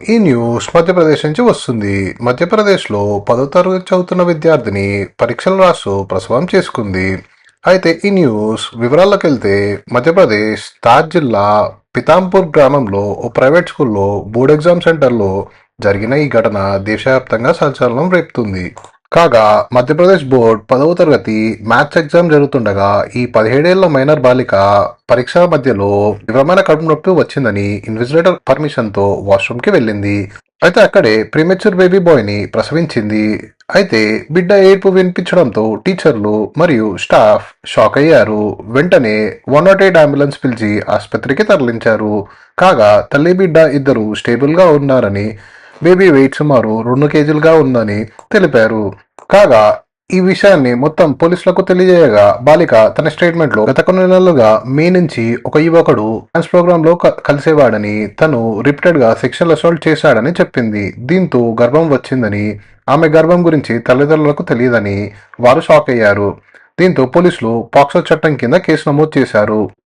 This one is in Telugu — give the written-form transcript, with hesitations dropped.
ఈ న్యూస్ మధ్యప్రదేశ్ నుంచి వస్తుంది. మధ్యప్రదేశ్లో 10వ తరగతి చదువుతున్న విద్యార్థిని పరీక్షలు రాస్తూ ప్రసవం చేసుకుంది. అయితే ఈ న్యూస్ వివరాల్లోకి వెళ్తే మధ్యప్రదేశ్ తాజ్ జిల్లా పితాంపూర్ గ్రామంలో ఓ ప్రైవేట్ స్కూల్లో బోర్డ్ ఎగ్జామ్ సెంటర్లో జరిగిన ఈ ఘటన దేశవ్యాప్తంగా సంచలనం రేపుతుంది. కాగా మధ్యప్రదేశ్ బోర్డ్ 10వ తరగతి మ్యాథ్స్ ఎగ్జామ్ జరుగుతుండగా ఈ 17 ఏళ్ల మైనర్ బాలిక పరీక్ష మధ్యలో తీవ్రమైన కడుపు నొప్పి వచ్చిందని ఇన్విజిలేటర్ పర్మిషన్ తో వాష్రూమ్ కి వెళ్ళింది. అయితే అక్కడే ప్రీమెచ్యూర్ బేబీ బాయ్ ని ప్రసవించింది. అయితే బిడ్డ ఏడుపు వినిపించడంతో టీచర్లు మరియు స్టాఫ్ షాక్ అయ్యారు. వెంటనే 108 అంబులెన్స్ పిలిచి ఆసుపత్రికి తరలించారు. కాగా తల్లి బిడ్డ ఇద్దరు స్టేబుల్ గా ఉన్నారని, బేబీ వెయిట్ సుమారు 2 కేజీలుగా ఉందని తెలిపారు. కాగా ఈ విషయాన్ని మొత్తం పోలీసులకు తెలియజేయగా బాలిక తన స్టేట్మెంట్ లో గత కొన్ని నెలలుగా మే నుంచి ఒక యువకుడు డాన్స్ ప్రోగ్రామ్ లో కలిసేవాడని, తను రిపీటెడ్ గా సెక్షువల్ అసాల్ట్ చేశాడని చెప్పింది. దీంతో గర్భం వచ్చిందని, ఆమె గర్భం గురించి తల్లిదండ్రులకు తెలియదని వారు షాక్ అయ్యారు. దీంతో పోలీసులు పాక్సో చట్టం కింద కేసు నమోదు చేశారు.